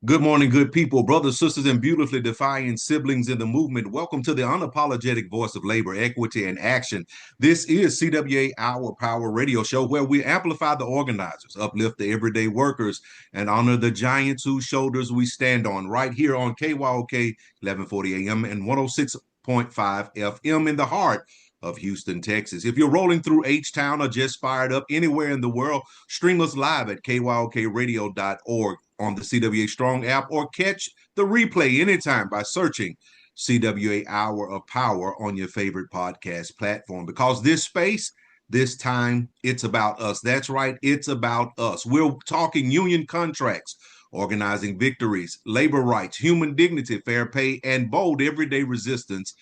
Good morning, good people, brothers, sisters, and beautifully defying siblings in the movement. Welcome to the unapologetic voice of labor, equity, and action. This is CWA Our Power radio show where we amplify the organizers, uplift the everyday workers, and honor the giants whose shoulders we stand on right here on KYOK 1140 AM and 106.5 FM in the heart of Houston, Texas. If you're rolling through H-Town or just fired up anywhere in the world, stream us live at kyokradio.org on the CWA Strong app or catch the replay anytime by searching CWA Hour of Power on your favorite podcast platform. Because this space, this time, it's about us. That's right, it's about us. We're talking union contracts, organizing victories, labor rights, human dignity, fair pay, and bold everyday resistance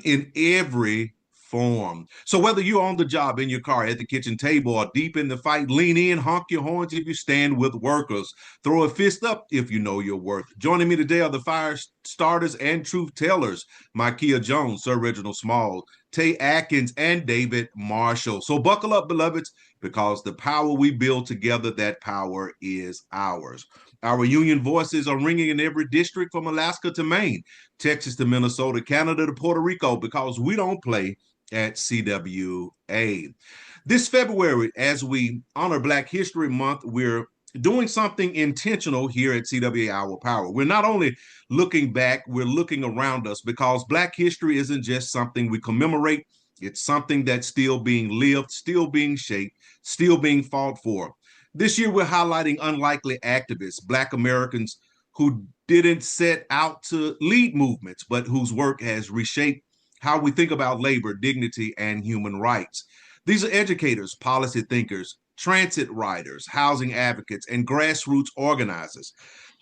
in every form. So whether you're on the job, in your car, at the kitchen table, or deep in the fight, lean in, honk your horns if you stand with workers. Throw a fist up if you know your worth. Joining me today are the fire starters and truth tellers, Mikeya Jones, Sir Reginald Small, Tay Akins, and David Marshall. So buckle up, beloveds, because the power we build together, that power is ours. Our union voices are ringing in every district from Alaska to Maine, Texas to Minnesota, Canada to Puerto Rico, because we don't play at CWA. This February, as we honor Black History Month, we're doing something intentional here at CWA Our Power. We're not only looking back, we're looking around us because Black history isn't just something we commemorate. It's something that's still being lived, still being shaped, still being fought for. This year, we're highlighting unlikely activists, Black Americans who didn't set out to lead movements, but whose work has reshaped how we think about labor, dignity, and human rights. These are educators, policy thinkers, transit riders, housing advocates, and grassroots organizers.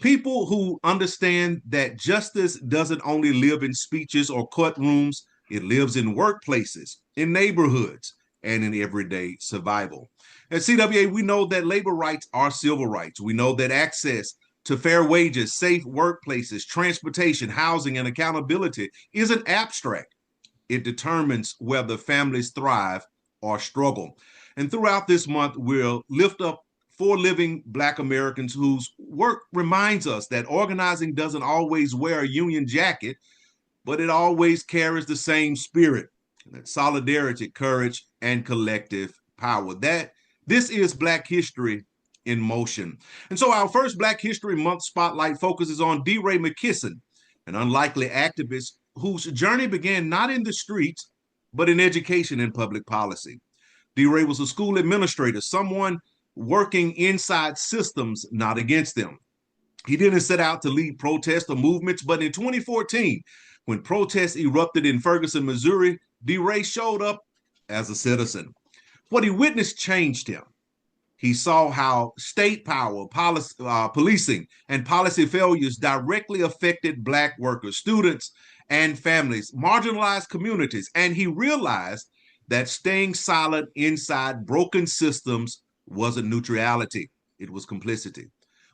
People who understand that justice doesn't only live in speeches or courtrooms, it lives in workplaces, in neighborhoods, and in everyday survival. At CWA, we know that labor rights are civil rights. We know that access to fair wages, safe workplaces, transportation, housing, and accountability isn't abstract. It determines whether families thrive or struggle. And throughout this month, we'll lift up 4 living Black Americans whose work reminds us that organizing doesn't always wear a union jacket, but it always carries the same spirit, that solidarity, courage, and collective power. This is Black history in motion. And so our first Black History Month spotlight focuses on DeRay Mckesson, an unlikely activist whose journey began not in the streets, but in education and public policy. DeRay was a school administrator, someone working inside systems, not against them. He didn't set out to lead protests or movements, but in 2014, when protests erupted in Ferguson, Missouri, DeRay showed up as a citizen. What he witnessed changed him. He saw how state power, policing, and policy failures directly affected Black workers, students, and families, marginalized communities. And he realized that staying silent inside broken systems wasn't neutrality, it was complicity.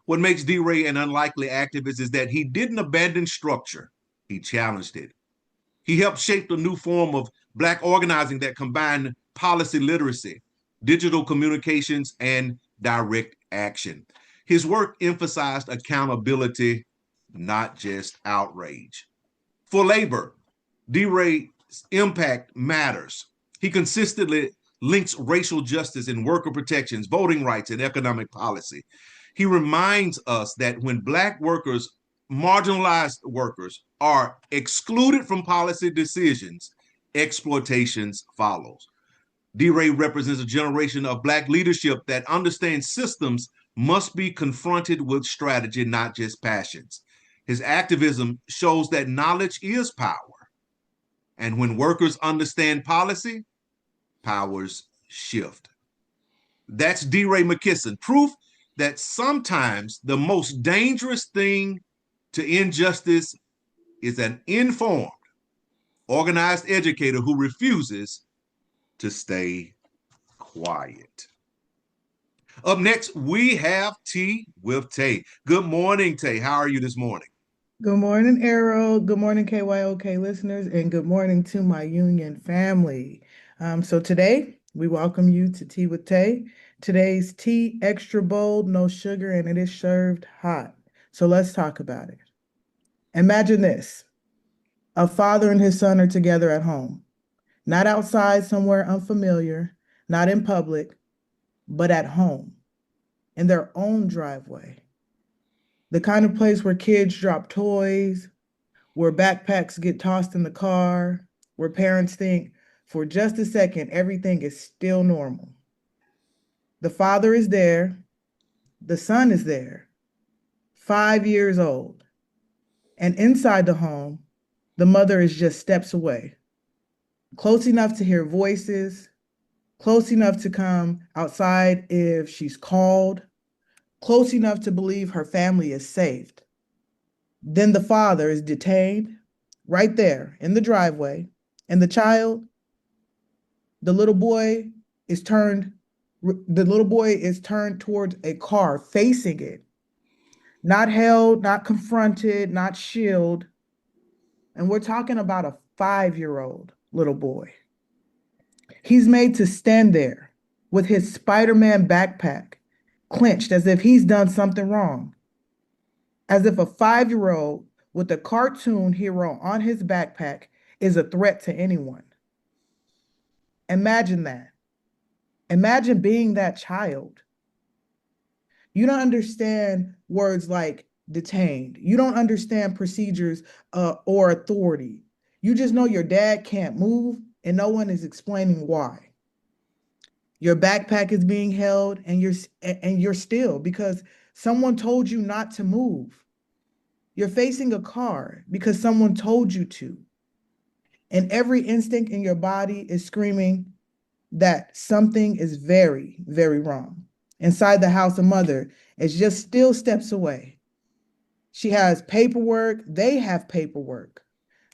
What makes DeRay an unlikely activist is that he didn't abandon structure, he challenged it. He helped shape a new form of Black organizing that combined policy literacy, digital communications, and direct action. His work emphasized accountability, not just outrage. For labor, DeRay's impact matters. He consistently links racial justice and worker protections, voting rights, and economic policy. He reminds us that when Black workers, marginalized workers, are excluded from policy decisions, exploitations follows. DeRay represents a generation of Black leadership that understands systems must be confronted with strategy, not just passions. His activism shows that knowledge is power. And when workers understand policy, powers shift. That's DeRay Mckesson, proof that sometimes the most dangerous thing to injustice is an informed, organized educator who refuses to stay quiet. Up next, we have Tea with Tay. Good morning, Tay. How are you this morning? Good morning, Errol. Good morning, KYOK listeners, and good morning to my union family. So today, we welcome you to Tea with Tay. Today's tea extra bold, no sugar, and it is served hot. So let's talk about it. Imagine this. A father and his son are together at home, not outside somewhere unfamiliar, not in public, but at home, in their own driveway. The kind of place where kids drop toys, where backpacks get tossed in the car, where parents think for just a second everything is still normal. The father is there, the son is there, 5 years old. And inside the home, the mother is just steps away, close enough to hear voices, close enough to come outside if she's called, close enough to believe her family is saved. Then the father is detained right there in the driveway, and the child, the little boy is turned the little boy is turned towards a car facing it, not held, not confronted, not shielded. And we're talking about a 5-year-old little boy. He's made to stand there with his Spider-Man backpack clenched as if he's done something wrong, as if a 5-year-old with a cartoon hero on his backpack is a threat to anyone. Imagine that. Imagine being that child. You don't understand words like detained. You don't understand procedures or authority. You just know your dad can't move and no one is explaining why. Your backpack is being held and you're still because someone told you not to move. You're facing a car because someone told you to. And every instinct in your body is screaming that something is very, very wrong. Inside the house, a mother is just still steps away. She has paperwork, they have paperwork,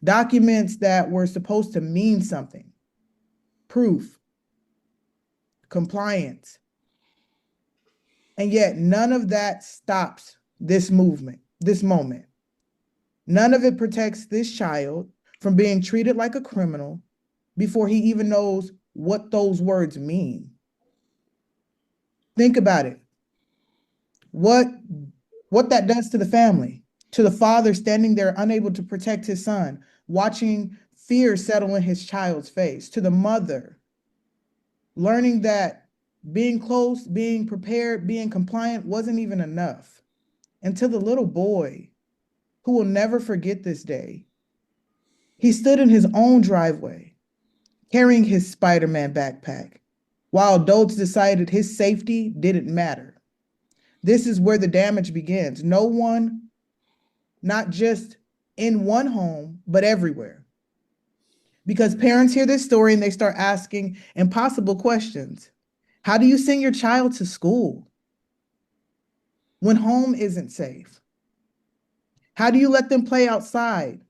documents that were supposed to mean something, proof, compliance. And yet none of that stops this movement, this moment. None of it protects this child from being treated like a criminal before he even knows what those words mean. Think about it. What that does to the family, to the father standing there unable to protect his son, watching fear settle in his child's face, to the mother learning that being close, being prepared, being compliant wasn't even enough. And to the little boy who will never forget this day, he stood in his own driveway carrying his Spider-Man backpack while adults decided his safety didn't matter. This is where the damage begins. No one, not just in one home, but everywhere. Because parents hear this story and they start asking impossible questions. How do you send your child to school when home isn't safe? How do you let them play outside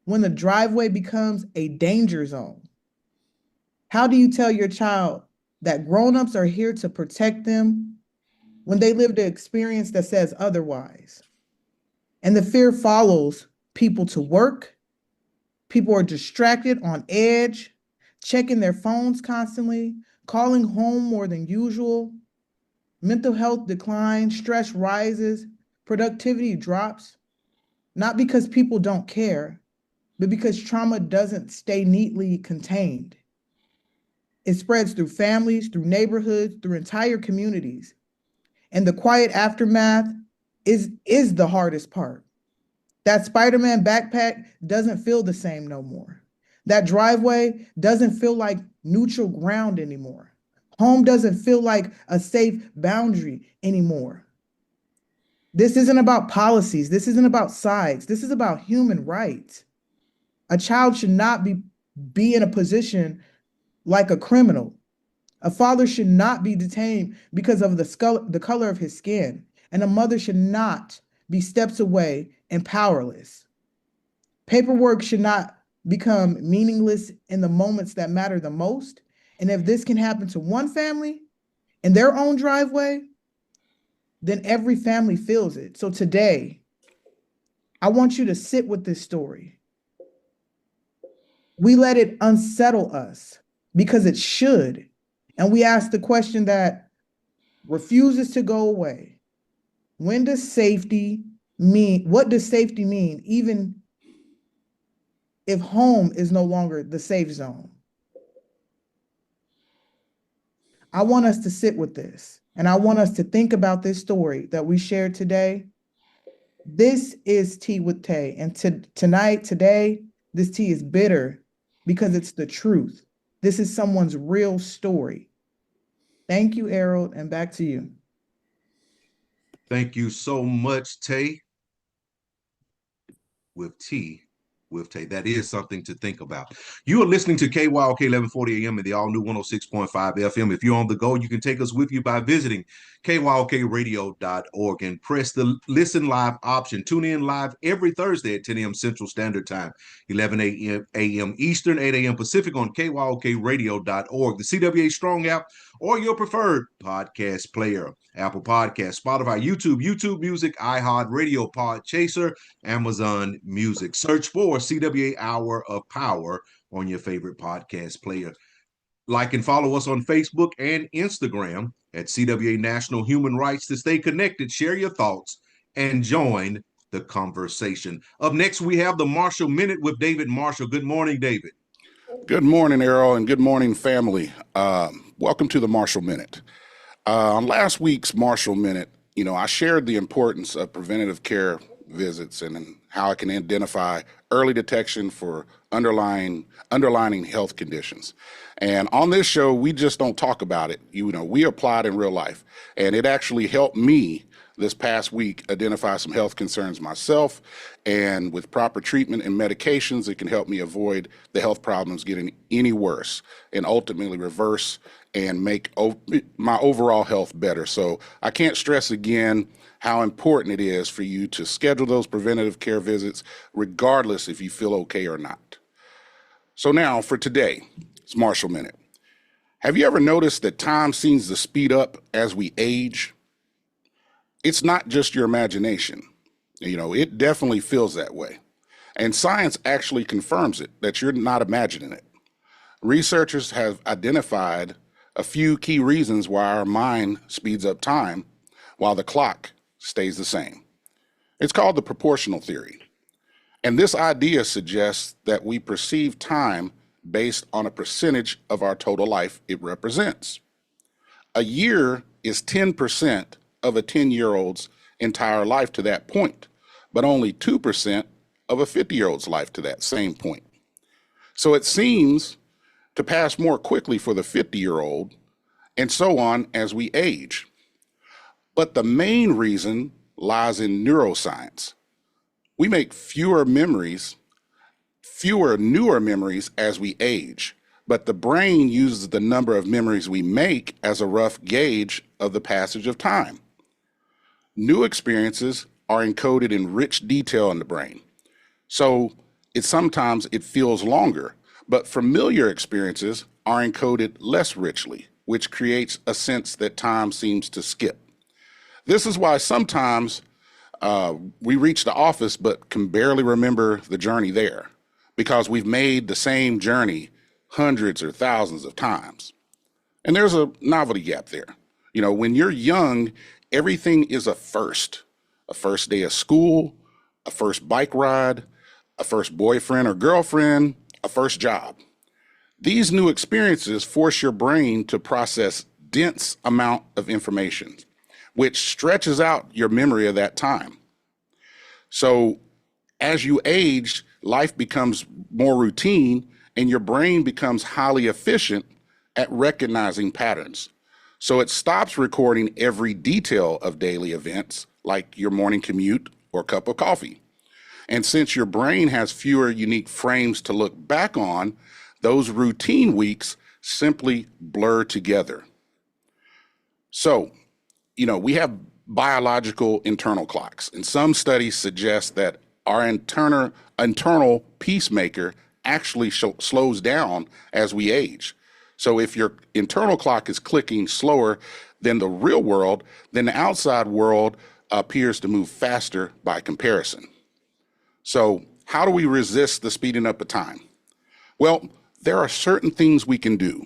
when the driveway becomes a danger zone? How do you tell your child that grown-ups are here to protect them when they lived an experience that says otherwise? And the fear follows people to work. People are distracted, on edge, checking their phones constantly, calling home more than usual. Mental health declines, stress rises, productivity drops, not because people don't care, but because trauma doesn't stay neatly contained. It spreads through families, through neighborhoods, through entire communities. And the quiet aftermath is the hardest part. That Spider-Man backpack doesn't feel the same no more. That driveway doesn't feel like neutral ground anymore. Home doesn't feel like a safe boundary anymore. This isn't about policies. This isn't about sides. This is about human rights. A child should not be in a position like a criminal. A father should not be detained because of the color of his skin. And a mother should not be steps away and powerless. Paperwork should not become meaningless in the moments that matter the most. And if this can happen to one family in their own driveway, then every family feels it. So today, I want you to sit with this story. We let it unsettle us because it should. And we ask the question that refuses to go away. When does safety mean? What does safety mean, even if home is no longer the safe zone? I want us to sit with this, and I want us to think about this story that we shared today. This is Tea with Tay, and today, this tea is bitter because it's the truth. This is someone's real story. Thank you, Errol, and back to you. Thank you so much, Tay. With Tea with Tay. That is something to think about. You are listening to KYOK 1140 AM and the all-new 106.5 FM. If you're on the go, you can take us with you by visiting kyokradio.org and press the listen live option. Tune in live every Thursday at 10 a.m. Central Standard Time, 11 a.m. Eastern, 8 a.m. Pacific on kyokradio.org, the CWA Strong app, or your preferred podcast player. Apple Podcasts, Spotify, YouTube Music, iHeartRadio, Podchaser, Amazon Music. Search for CWA Hour of Power on your favorite podcast player. Like and follow us on Facebook and Instagram at CWA National Human Rights to stay connected, share your thoughts, and join the conversation. Up next, we have the Marshall Minute with David Marshall. Good morning, David. Good morning, Errol, and good morning, family. Welcome to the Marshall Minute. On last week's Marshall Minute, I shared the importance of preventative care visits and how it can identify early detection for underlying health conditions. And on this show, we just don't talk about it. We apply it in real life. And it actually helped me this past week identify some health concerns myself. And with proper treatment and medications, it can help me avoid the health problems getting any worse and ultimately reverse and make my overall health better. So I can't stress again how important it is for you to schedule those preventative care visits, regardless if you feel okay or not. So now for today, it's Marshall Minute. Have you ever noticed that time seems to speed up as we age? It's not just your imagination. It definitely feels that way. And science actually confirms it, that you're not imagining it. Researchers have identified a few key reasons why our mind speeds up time while the clock stays the same. It's called the proportional theory. And this idea suggests that we perceive time based on a percentage of our total life it represents. A year is 10% of a 10-year-old's entire life to that point, but only 2% of a 50-year-old's life to that same point. So it seems to pass more quickly for the 50-year-old, and so on as we age. But the main reason lies in neuroscience. We make fewer newer memories as we age, but the brain uses the number of memories we make as a rough gauge of the passage of time. New experiences are encoded in rich detail in the brain, so sometimes it feels longer, but familiar experiences are encoded less richly, which creates a sense that time seems to skip. This is why sometimes we reach the office but can barely remember the journey there, because we've made the same journey hundreds or thousands of times. And there's a novelty gap there. When you're young, everything is a first day of school, a first bike ride, a first boyfriend or girlfriend, a first job. These new experiences force your brain to process dense amount of information, which stretches out your memory of that time. So as you age, life becomes more routine and your brain becomes highly efficient at recognizing patterns. So it stops recording every detail of daily events, like your morning commute or cup of coffee. And since your brain has fewer unique frames to look back on, those routine weeks simply blur together. So, we have biological internal clocks, and some studies suggest that our internal pacemaker actually slows down as we age. So if your internal clock is clicking slower than the real world, then the outside world appears to move faster by comparison. So how do we resist the speeding up of time? Well, there are certain things we can do.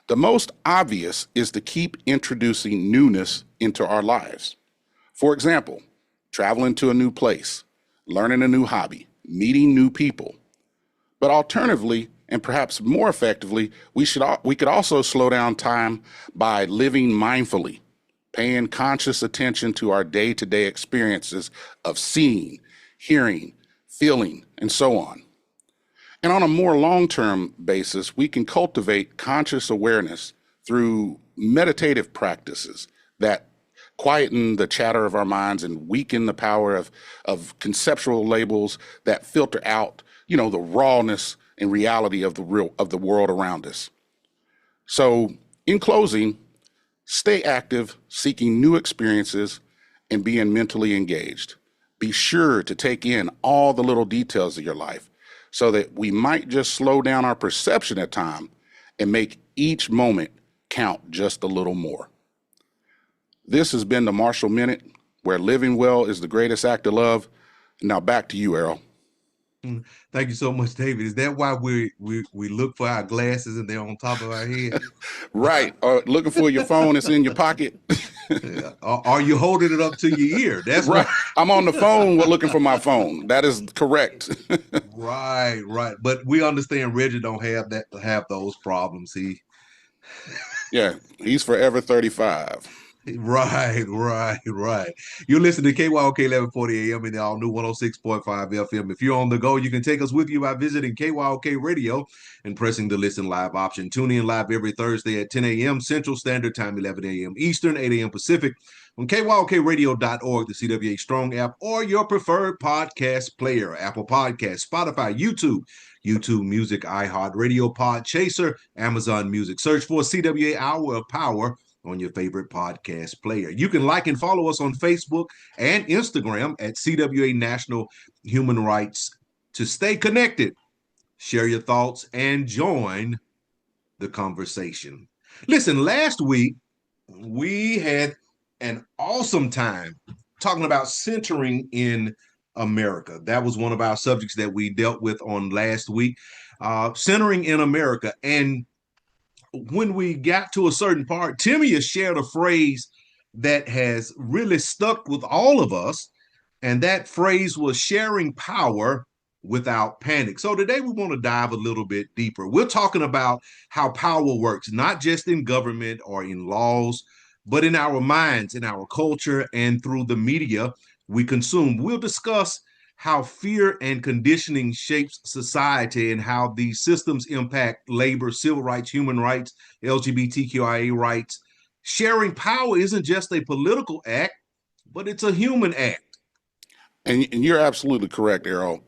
The most obvious is to keep introducing newness into our lives. For example, traveling to a new place, learning a new hobby, meeting new people. But alternatively, and perhaps more effectively, we could also slow down time by living mindfully, paying conscious attention to our day-to-day experiences of seeing, hearing, feeling, and so on. And on a more long-term basis, we can cultivate conscious awareness through meditative practices that quieten the chatter of our minds and weaken the power of conceptual labels that filter out, the rawness and reality of the world around us. So, in closing, stay active, seeking new experiences, and being mentally engaged. Be sure to take in all the little details of your life so that we might just slow down our perception at time and make each moment count just a little more. This has been the Marshall Minute, where living well is the greatest act of love. Now back to you, Errol. Thank you so much, David. Is that why we look for our glasses and they're on top of our head? Right. Looking for your phone, it's in your pocket. Are you holding it up to your ear? That's right. I'm on the phone looking for my phone. That is correct. Right. But we understand Reggie don't have those problems. Yeah, he's forever 35. Right. You're listening to KYOK 1140 AM and the all new 106.5 FM. If you're on the go, you can take us with you by visiting KYOK Radio and pressing the listen live option. Tune in live every Thursday at 10 a.m. Central Standard Time, 11 a.m. Eastern, 8 a.m. Pacific on KYOKradio.org, the CWA Strong app, or your preferred podcast player, Apple Podcasts, Spotify, YouTube Music, iHeartRadio, Podchaser, Amazon Music. Search for CWA Hour of Power on your favorite podcast player. You can like and follow us on Facebook and Instagram at CWA National Human Rights to stay connected, share your thoughts, and join the conversation. Listen, last week, we had an awesome time talking about centering in America. That was one of our subjects that we dealt with on last week, centering in America. And when we got to a certain part, Timmia shared a phrase that has really stuck with all of us. And that phrase was sharing power without panic. So today we want to dive a little bit deeper. We're talking about how power works, not just in government or in laws, but in our minds, in our culture, and through the media we consume. We'll discuss how fear and conditioning shapes society and how these systems impact labor, civil rights, human rights, LGBTQIA rights. Sharing power isn't just a political act, but it's a human act. And you're absolutely correct, Errol.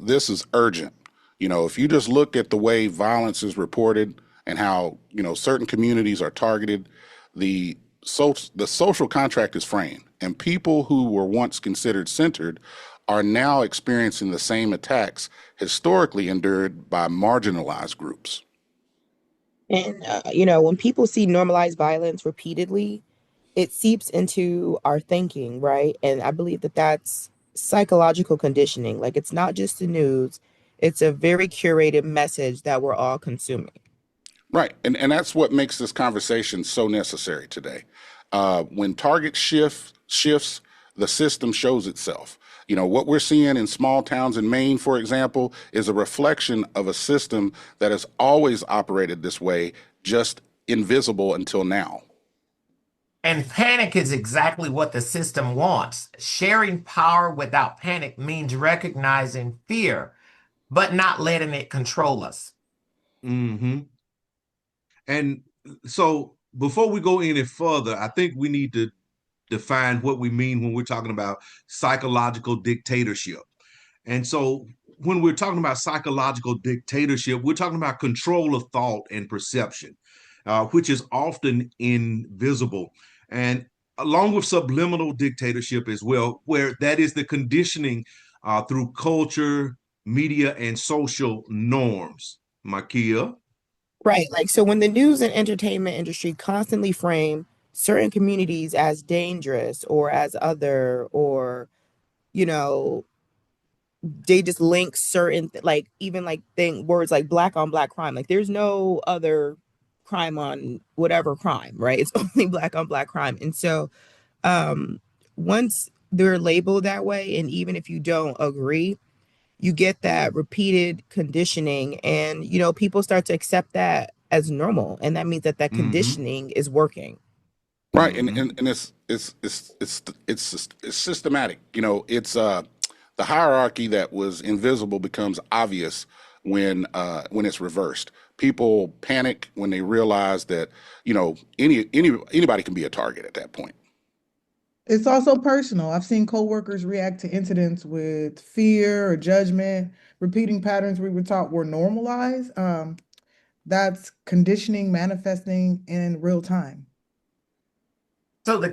This is urgent. If you just look at the way violence is reported and how, certain communities are targeted, the social contract is framed, and people who were once considered centered are now experiencing the same attacks historically endured by marginalized groups. And, when people see normalized violence repeatedly, it seeps into our thinking, right? And I believe that that's psychological conditioning. Like, it's not just the news, it's a very curated message that we're all consuming. Right. And that's what makes this conversation so necessary today. When target shifts, the system shows itself. What we're seeing in small towns in Maine, for example, is a reflection of a system that has always operated this way, just invisible until now. And panic is exactly what the system wants. Sharing power without panic means recognizing fear, but not letting it control us. Mm-hmm. And so before we go any further, I think we need to define what we mean when we're talking about psychological dictatorship. And so when we're talking about psychological dictatorship, we're talking about control of thought and perception, which is often invisible. And along with subliminal dictatorship as well, where that is the conditioning through culture, media, and social norms. Mikeya? Right. Like, so when the news and entertainment industry constantly frame certain communities as dangerous or as other, or, they just link certain, words like black on black crime. Like, there's no other crime on whatever crime, right? It's only black on black crime. And so once they're labeled that way. And even if you don't agree, you get that repeated conditioning, and people start to accept that as normal, and that means that Mm-hmm. conditioning is working. Right, and Mm-hmm. and it's systematic. It's the hierarchy that was invisible becomes obvious when it's reversed. People panic when they realize that anybody can be a target at that point. It's also personal. I've seen coworkers react to incidents with fear or judgment. Repeating patterns we were taught were normalized. That's conditioning manifesting in real time. So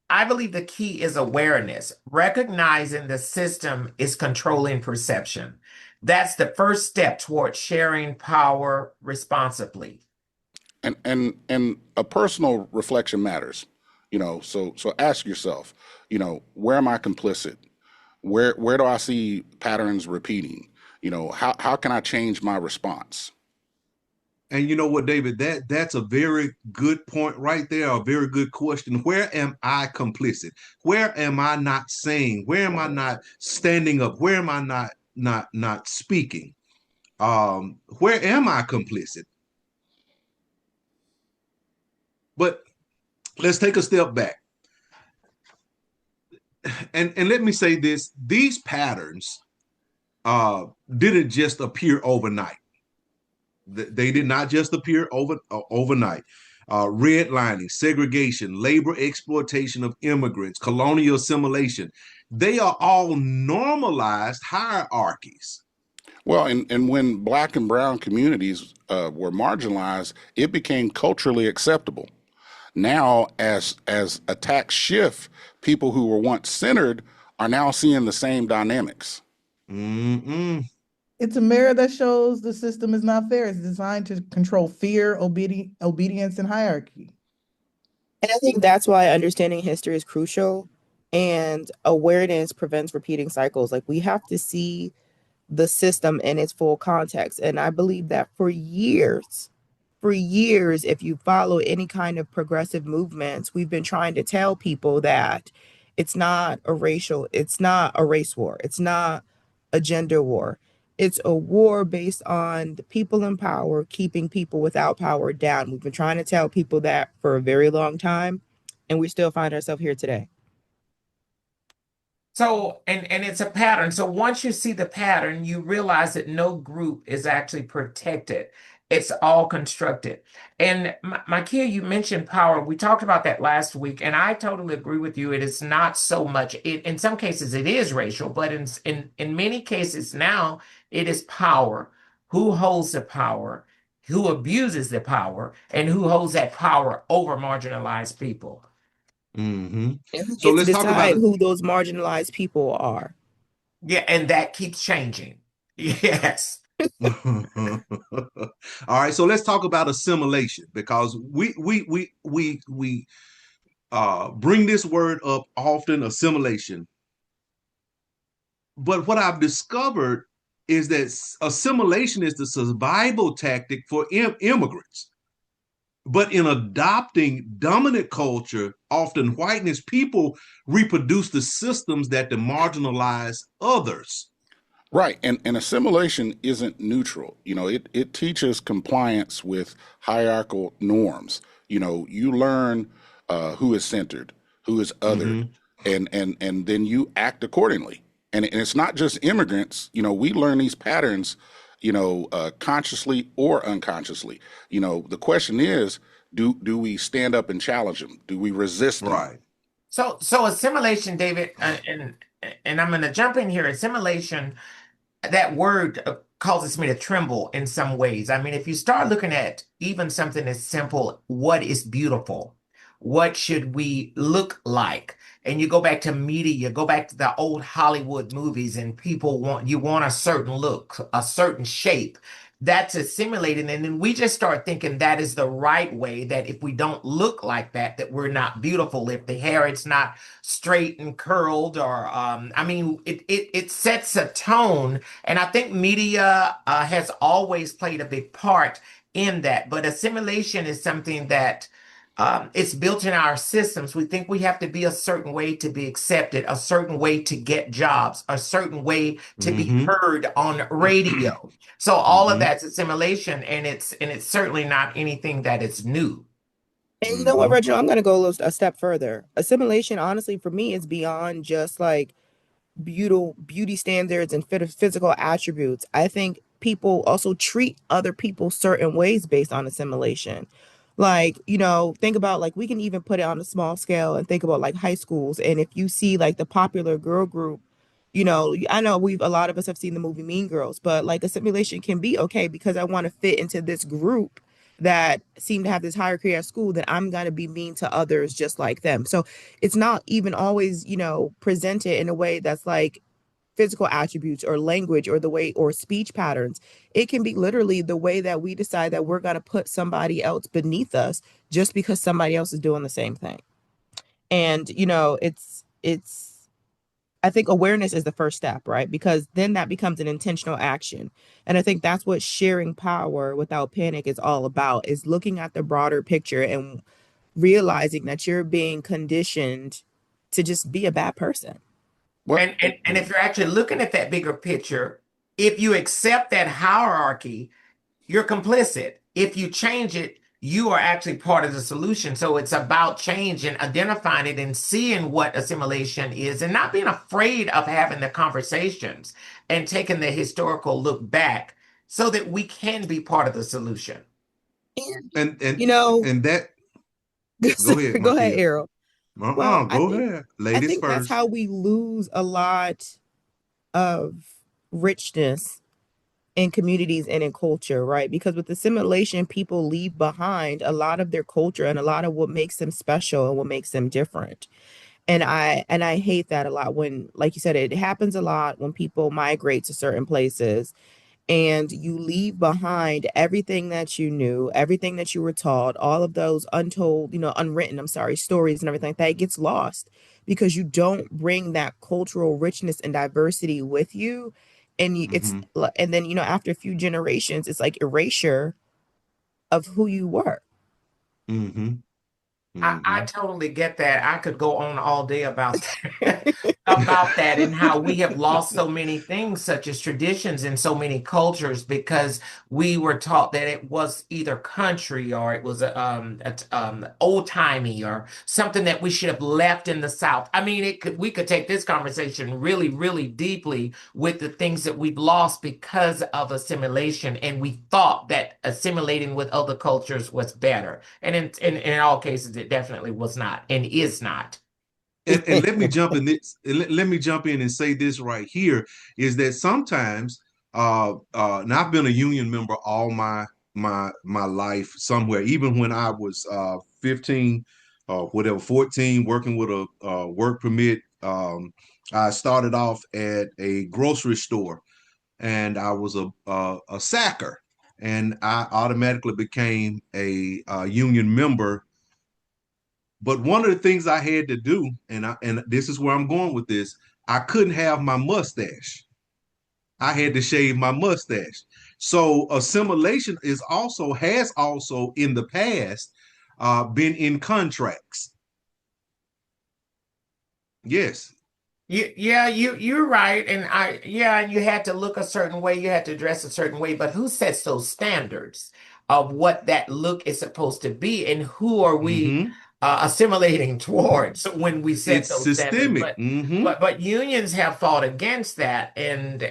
I believe the key is awareness, recognizing the system is controlling perception. That's the first step towards sharing power responsibly. And a personal reflection matters. So ask yourself, where am I complicit? Where do I see patterns repeating? How can I change my response? And you know what, David, that's a very good point right there, a very good question. Where am I complicit? Where am I not saying? Where am I not standing up? Where am I not speaking? Where am I complicit? But let's take a step back. And let me say this, these patterns didn't just appear overnight. They did not just appear overnight. Redlining, segregation, labor exploitation of immigrants, colonial assimilation, they are all normalized hierarchies. Well, and when Black and brown communities were marginalized, it became culturally acceptable. Now, as attacks shift, people who were once centered are now seeing the same dynamics. Mm-mm. It's a mirror that shows the system is not fair. It's designed to control fear, obedience, and hierarchy. And I think that's why understanding history is crucial, and awareness prevents repeating cycles. Like, we have to see the system in its full context. And I believe that for years, if you follow any kind of progressive movements, we've been trying to tell people that it's not a race war, it's not a gender war. It's a war based on the people in power keeping people without power down. We've been trying to tell people that for a very long time, and we still find ourselves here today. So, and it's a pattern. So once you see the pattern, you realize that no group is actually protected. It's all constructed. And Mikeya, you mentioned power. We talked about that last week, and I totally agree with you. It is not so much. In some cases, it is racial, but in many cases now, it is power. Who holds the power? Who abuses the power? And who holds that power over marginalized people? Mm-hmm. And who So gets to let's talk about decide it. who those marginalized people are? Yeah, and that keeps changing. Yes. All right, so let's talk about assimilation because we bring this word up often, assimilation. But what I've discovered is that assimilation is the survival tactic for immigrants. But in adopting dominant culture, often whiteness, people reproduce the systems that marginalize others. Right. And assimilation isn't neutral. It teaches compliance with hierarchical norms. You learn who is centered, who is othered, Mm-hmm. and then you act accordingly. And it's not just immigrants. We learn these patterns, consciously or unconsciously. The question is, do we stand up and challenge them? Do we resist them? Right. So assimilation, David, and I'm going to jump in here. Assimilation, that word causes me to tremble in some ways. I mean, if you start looking at even something as simple, what is beautiful? What should we look like? And you go back to media, you go back to the old Hollywood movies, and you want a certain look, a certain shape. That's assimilating. And then we just start thinking that is the right way, that if we don't look like that, that we're not beautiful. If the hair it's not straight and curled, or I mean, it sets a tone, and I think media has always played a big part in that. But assimilation is something that it's built in our systems. We think we have to be a certain way to be accepted, a certain way to get jobs, a certain way to be Mm-hmm. heard on radio. So all of Mm-hmm. that's assimilation, and it's certainly not anything that is new. And you know what, Mm-hmm. Reginald? I'm going to go a step further. Assimilation, honestly, for me, is beyond just like beauty standards and physical attributes. I think people also treat other people certain ways based on assimilation. Like, think about like we can even put it on a small scale and think about like high schools. And if you see like the popular girl group, I know a lot of us have seen the movie Mean Girls, but like assimilation can be okay because I want to fit into this group that seem to have this hierarchy at school that I'm going to be mean to others just like them. So it's not even always, presented in a way that's like physical attributes or language or the way or speech patterns. It can be literally the way that we decide that we're going to put somebody else beneath us just because somebody else is doing the same thing. And, it's I think awareness is the first step, right? Because then that becomes an intentional action. And I think that's what sharing power without panic is all about, is looking at the broader picture and realizing that you're being conditioned to just be a bad person. What? And if you're actually looking at that bigger picture, if you accept that hierarchy, you're complicit. If you change it, you are actually part of the solution. So it's about change and identifying it and seeing what assimilation is and not being afraid of having the conversations and taking the historical look back so that we can be part of the solution. And, And and you know, and that go ahead, go ahead, Mikeya. Errol. Well, Go ahead. I Ladies think that's first. how we lose a lot of richness in communities and in culture, right? Because with assimilation, people leave behind a lot of their culture and a lot of what makes them special and what makes them different. And I hate that a lot when, like you said, it happens a lot when people migrate to certain places and you leave behind everything that you knew, everything that you were taught, all of those untold, unwritten, I'm sorry, stories and everything like that, it gets lost because you don't bring that cultural richness and diversity with you. And Mm-hmm. and then, after a few generations, it's like erasure of who you were. Mm-hmm. I Mm-hmm. totally get that. I could go on all day about that, about that and how we have lost so many things, such as traditions in so many cultures, because we were taught that it was either country or it was old timey or something that we should have left in the South. I mean, we could take this conversation really, really deeply with the things that we've lost because of assimilation, and we thought that assimilating with other cultures was better. And in all cases, it definitely was not and is not. And let me jump in this. Let me jump in and say this right here is that sometimes, and I've been a union member all my life somewhere, even when I was 15 or whatever, 14, working with a work permit. I started off at a grocery store, and I was a sacker, and I automatically became a union member. But one of the things I had to do, and this is where I'm going with this, I couldn't have my mustache. I had to shave my mustache. So assimilation has also in the past been in contracts. Yes. Yeah, you're right, and yeah, you had to look a certain way, you had to dress a certain way, but who sets those standards of what that look is supposed to be, and who are we Mm-hmm. assimilating towards when we set It's those standards? systemic. But Mm-hmm. but unions have fought against that, and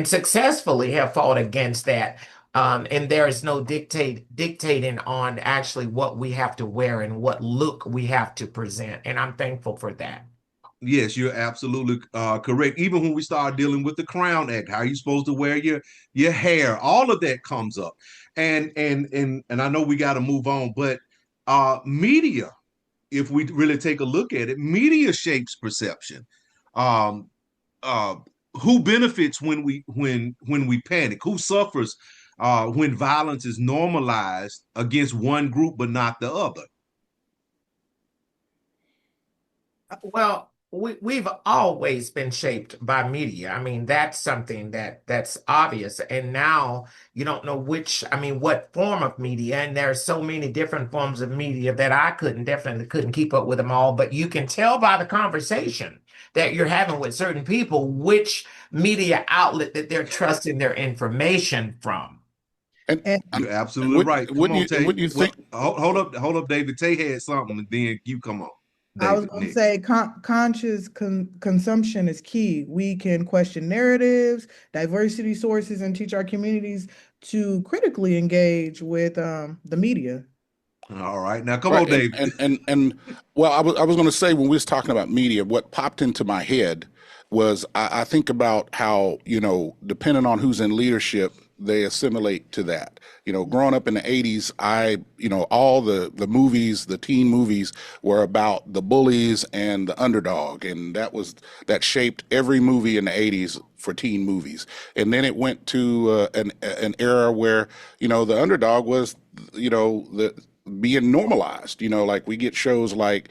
successfully have fought against that. And there is no dictating on actually what we have to wear and what look we have to present, and I'm thankful for that. Yes, you're absolutely correct. Even when we start dealing with the Crown Act, how you supposed to wear your hair, all of that comes up. And I know we got to move on, but media, if we really take a look at it, media shapes perception. Um, uh, who benefits when we panic? Who suffers when violence is normalized against one group but not the other? Well, we've always been shaped by media. I mean, that's something that's obvious. And now you don't know what form of media. And there's so many different forms of media that I definitely couldn't keep up with them all. But you can tell by the conversation that you're having with certain people which media outlet that they're trusting their information from. And You're absolutely right. Come on, Tay. Wouldn't you think? Hold up, David. Tay had something, and then you come on, I was David. going to Next. say conscious consumption is key. We can question narratives, diversity sources, and teach our communities to critically engage with the media. All right, now come Right, on, David. and well, I was going to say, when we was talking about media, what popped into my head was I think about how, depending on who's in leadership, they assimilate to that. Growing up in the 80s, all the movies, the teen movies, were about the bullies and the underdog, and that shaped every movie in the 80s for teen movies. And then it went to an era where the underdog was the being normalized. Like we get shows like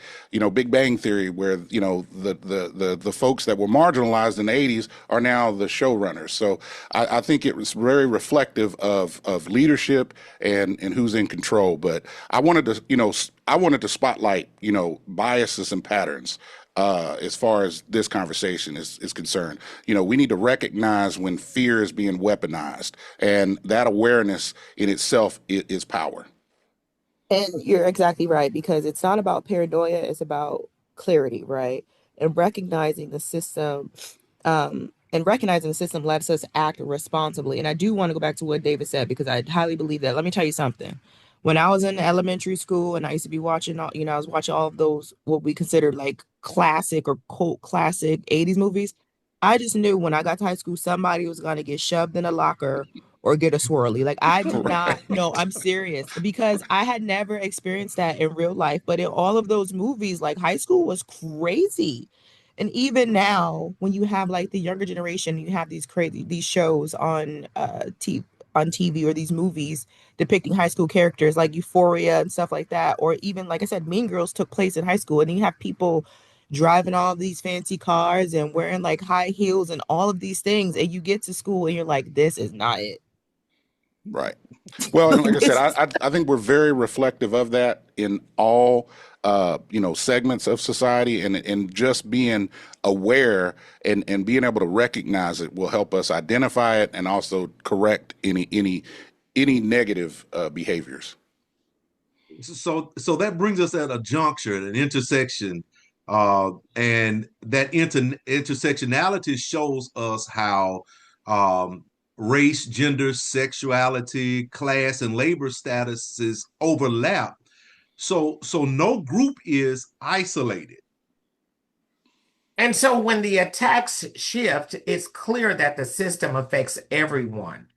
Big Bang Theory, where the folks that were marginalized in the 80s are now the showrunners. So I think it was very reflective of leadership and who's in control. But I wanted to spotlight biases and patterns as far as this conversation is concerned. We need to recognize when fear is being weaponized, and that awareness in itself is power. And you're exactly right, because it's not about paranoia, it's about clarity, right? And recognizing the system, lets us act responsibly. And I do want to go back to what David said, because I highly believe that. Let me tell you something. When I was in elementary school and I used to be watching, I was watching all of those, what we considered like classic or cult classic 80s movies. I just knew when I got to high school, somebody was going to get shoved in a locker or get a swirly. Like, I did not know, I'm serious, because I had never experienced that in real life. But in all of those movies, like, high school was crazy. And even now, when you have like the younger generation, you have these shows on TV, or these movies depicting high school characters like Euphoria and stuff like that, or even, like I said, Mean Girls took place in high school, and you have people driving all these fancy cars and wearing like high heels and all of these things, and you get to school and you're like, this is not it. Right. Well, and like I said, I think we're very reflective of that in all segments of society, and just being aware and being able to recognize it will help us identify it and also correct any negative behaviors. So that brings us at a juncture, an intersection, and that intersectionality shows us how race, gender, sexuality, class, and labor statuses overlap. So no group is isolated. And so when the attacks shift, it's clear that the system affects everyone.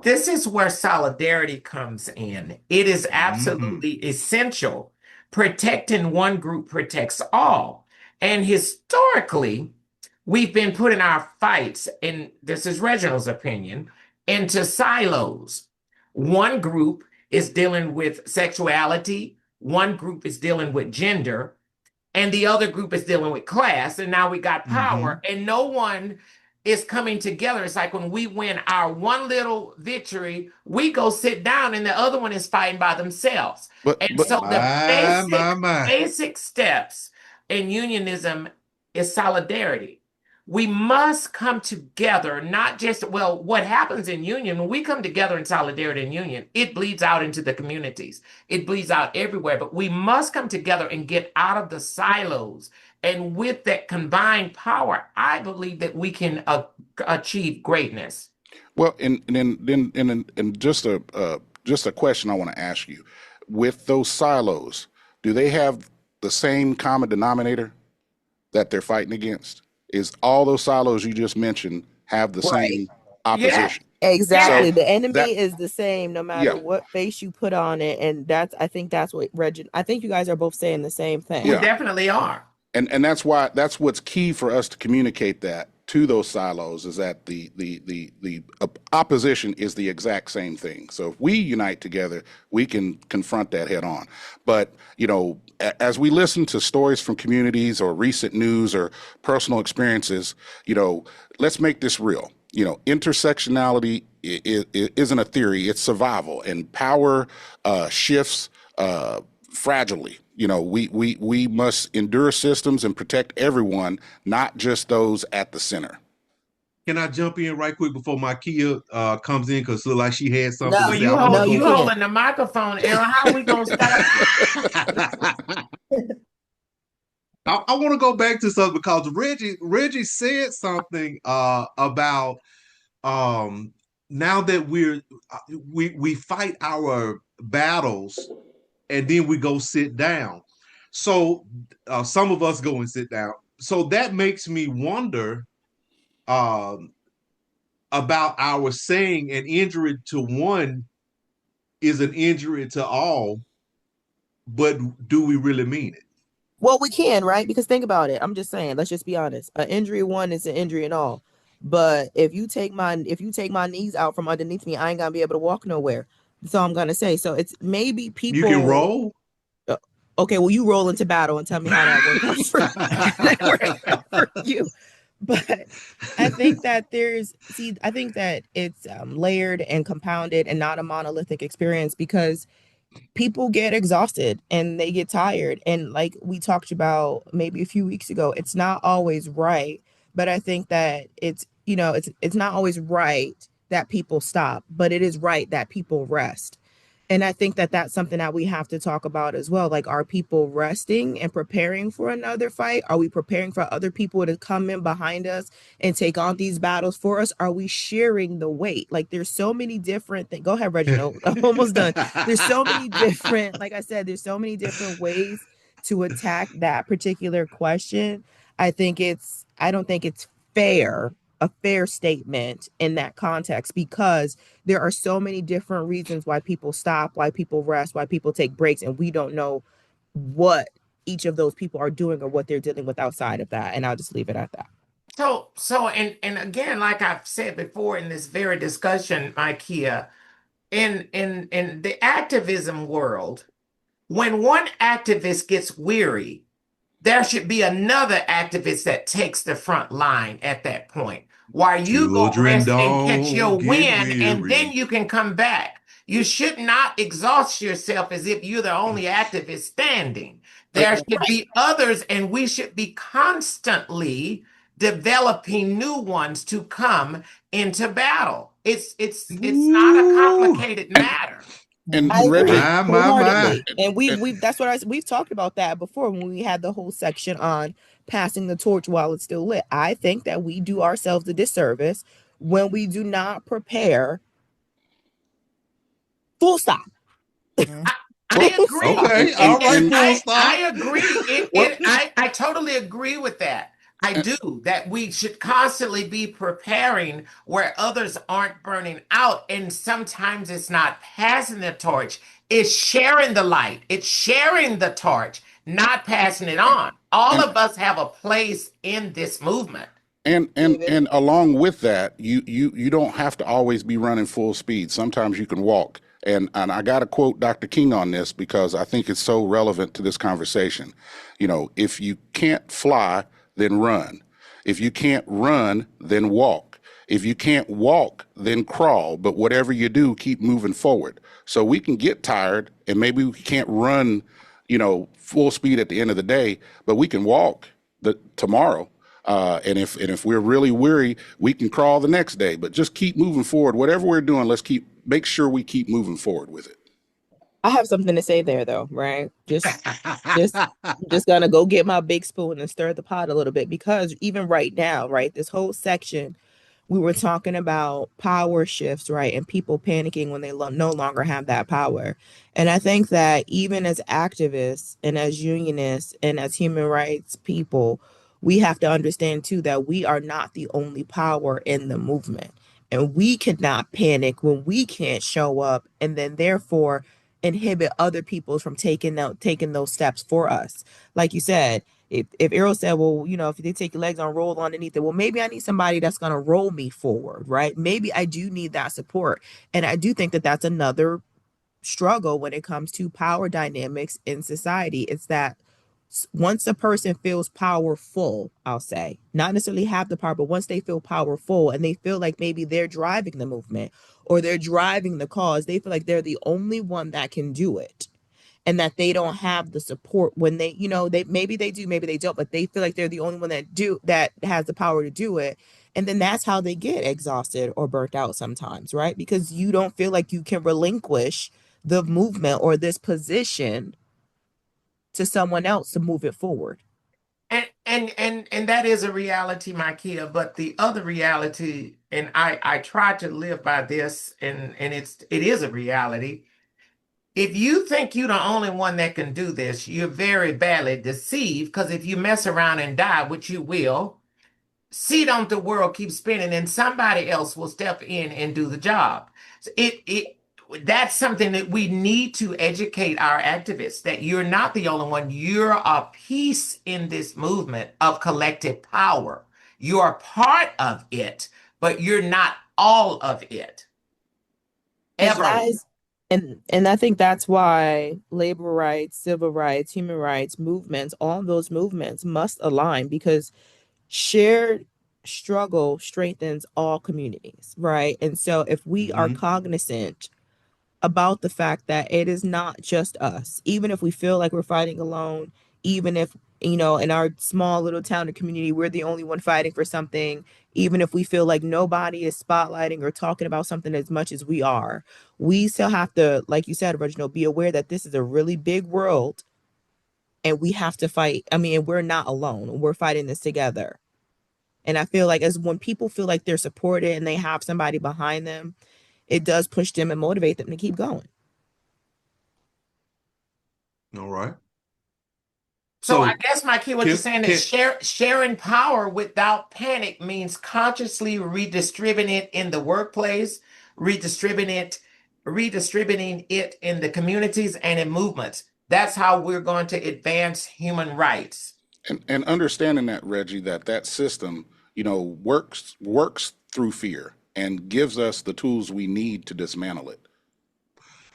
This is where solidarity comes in. It is absolutely essential. Protecting one group protects all. And historically, we've been putting our fights, and this is Reginald's opinion, into silos. One group is dealing with sexuality, one group is dealing with gender, and the other group is dealing with class. And now we got power, and no one is coming together. It's like when we win our one little victory, we go sit down, and the other one is fighting by themselves. So the basic steps in unionism is solidarity. We must come together, not just, what happens in union, when we come together in solidarity and union, it bleeds out into the communities. It bleeds out everywhere, but we must come together and get out of the silos. And with that combined power, I believe that we can achieve greatness. Well, and just a question I want to ask you. With those silos, do they have the same common denominator that they're fighting against? Is all those silos you just mentioned have the same opposition? Yeah, exactly. So the enemy is the same no matter what face you put on it. And I think that's what I think you guys are both saying the same thing. We definitely are. And that's what's key for us to communicate that to those silos is that the opposition is the exact same thing. So if we unite together, we can confront that head on. But, you know, as we listen to stories from communities or recent news or personal experiences, you know, let's make this real. You know, intersectionality isn't a theory, it's survival, and power shifts fragilely. You know, we must endure systems and protect everyone, not just those at the center. Can I jump in right quick before Mikeya comes in? Because it looked like she had something No, to say. You I want to you go. holding the microphone, Errol. How are we gonna stop you? I want to go back to something because Reggie said something about now that we fight our battles and then we go sit down. So some of us go and sit down. So that makes me wonder about our saying an injury to one is an injury to all, but do we really mean it? Well, we can, right? Because think about it. I'm just saying, let's just be honest. An injury one is an injury and all. But if you take my knees out from underneath me, I ain't gonna be able to walk nowhere. That's all I'm gonna say. So it's maybe You can people. roll. Okay, well, you roll into battle and tell me how that worked out for, that worked out for you. But I think that I think that it's layered and compounded and not a monolithic experience because people get exhausted and they get tired. And like we talked about maybe a few weeks ago, it's not always right. But I think that it's not always right that people stop, but it is right that people rest. And I think that that's something that we have to talk about as well. Like, are people resting and preparing for another fight? Are we preparing for other people to come in behind us and take on these battles for us? Are we sharing the weight? Like, there's so many different things. Go ahead, Reginald. I'm almost done. There's so many different, like I said, there's so many different ways to attack that particular question. I don't think it's a fair statement in that context because there are so many different reasons why people stop, why people rest, why people take breaks, and we don't know what each of those people are doing or what they're dealing with outside of that. And I'll just leave it at that. And again, like I've said before in this very discussion, Mikeya, in the activism world, when one activist gets weary, there should be another activist that takes the front line at that point. While you go Children rest and catch don't your get wind, and then weary. you can come back. You should not exhaust yourself as if you're the only activist standing. There should be others, and we should be constantly developing new ones to come into battle. It's not a complicated matter. And I agree Reggie, wholeheartedly. And and, we've talked about that before when we had the whole section on passing the torch while it's still lit. I think that we do ourselves a disservice when we do not prepare. Full stop. I agree. Okay, all right, full stop. I agree. I totally agree with that. I do that we should constantly be preparing where others aren't burning out. And sometimes it's not passing the torch, it's sharing the light, it's sharing the torch, not passing it on. All of us have a place in this movement. and along with that, you don't have to always be running full speed. Sometimes you can walk. And I got to quote Dr. King on this because I think it's so relevant to this conversation. You know, if you can't fly, then run. If you can't run, then walk. If you can't walk, then crawl. But whatever you do, keep moving forward. So we can get tired and maybe we can't run, you know, full speed at the end of the day, but we can walk tomorrow. And if we're really weary, we can crawl the next day. But just keep moving forward. Whatever we're doing, make sure we keep moving forward with it. I have something to say there though, right? Just gonna go get my big spoon and stir the pot a little bit because even right now, right, this whole section we were talking about power shifts, right? And people panicking when they no longer have that power. And I think that even as activists and as unionists and as human rights people, we have to understand too that we are not the only power in the movement. And we cannot panic when we can't show up and then therefore inhibit other people from taking those steps for us. Like you said, If Errol said, well, if they take your legs on, roll underneath it, well, maybe I need somebody that's going to roll me forward, right? Maybe I do need that support. And I do think that that's another struggle when it comes to power dynamics in society. It's that once a person feels powerful, I'll say, not necessarily have the power, but once they feel powerful and they feel like maybe they're driving the movement or they're driving the cause, they feel like they're the only one that can do it, and that they don't have the support when they maybe they do, maybe they don't, but they feel like they're the only one that has the power to do it. And then that's how they get exhausted or burnt out sometimes, right? Because you don't feel like you can relinquish the movement or this position to someone else to move it forward. And that is a reality, Mikeya. But the other reality, and I try to live by this, and it is a reality. If you think you're the only one that can do this, you're very badly deceived, because if you mess around and die, which you will, see don't the world keep spinning and somebody else will step in and do the job. So that's something that we need to educate our activists, that you're not the only one. You're a piece in this movement of collective power. You are part of it, but you're not all of it. And Ever. that is and I think that's why labor rights, civil rights, human rights movements, all those movements must align, because shared struggle strengthens all communities, right? And so if we are cognizant about the fact that it is not just us, even if we feel like we're fighting alone, even if, in our small little town or community, we're the only one fighting for something, even if we feel like nobody is spotlighting or talking about something as much as we are, we still have to, like you said, Reginald, be aware that this is a really big world and we have to fight. I mean, we're not alone. We're fighting this together. And I feel like as when people feel like they're supported and they have somebody behind them, it does push them and motivate them to keep going. All right. So I So guess, Mikeya, what you're saying is sharing power without panic means consciously redistributing it in the workplace, redistributing it in the communities and in movements. That's how we're going to advance human rights. And understanding that, Reggie, that system, works through fear and gives us the tools we need to dismantle it.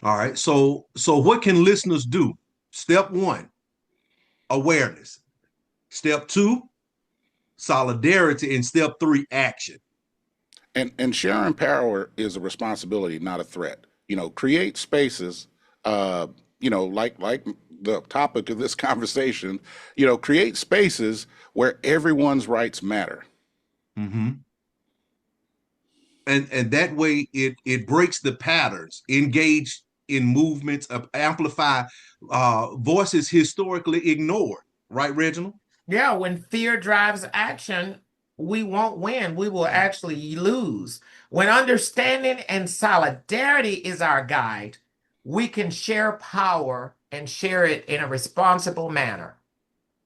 all right. So what can listeners do? Step one, awareness. Step two, solidarity. And step three, action. And sharing power is a responsibility, not a threat. Create spaces, like the topic of this conversation, create spaces where everyone's rights matter. Mm-hmm. And that way it breaks the patterns, engage in movements, amplify voices historically ignored. Right, Reginald? Yeah, when fear drives action, we won't win. We will actually lose. When understanding and solidarity is our guide, we can share power and share it in a responsible manner.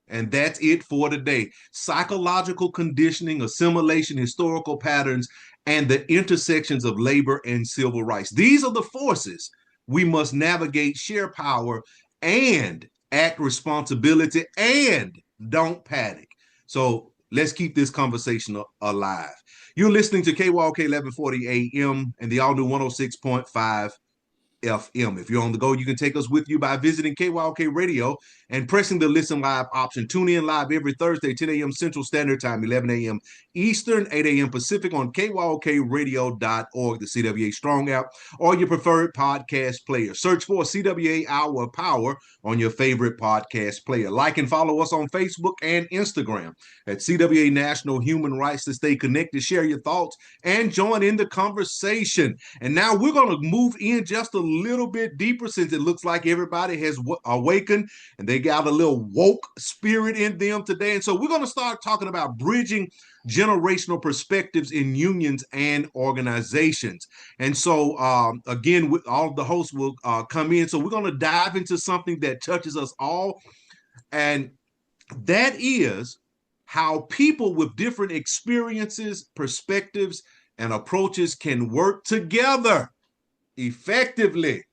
And that's it for today. Psychological conditioning, assimilation, historical patterns, and the intersections of labor and civil rights. These are the forces we must navigate, share power, and act responsibility, and don't panic. So let's keep this conversation alive. You're listening to KYOK 1140 AM and the all new 106.5 FM. If you're on the go, you can take us with you by visiting KYOK Radio and pressing the listen live option. Tune in live every Thursday, 10 a.m. Central Standard Time, 11 a.m. Eastern, 8 a.m. Pacific on KYOKradio.org, the CWA Strong app, or your preferred podcast player. Search for CWA Our Power on your favorite podcast player. Like and follow us on Facebook and Instagram at CWA National Human Rights to stay connected, share your thoughts, and join in the conversation. And now we're going to move in just a little bit deeper, since it looks like everybody has awakened and they got a little woke spirit in them today. And so we're going to start talking about bridging generational perspectives in unions and organizations. And so again, all of the hosts will come in. So we're going to dive into something that touches us all, and that is how people with different experiences, perspectives, and approaches can work together effectively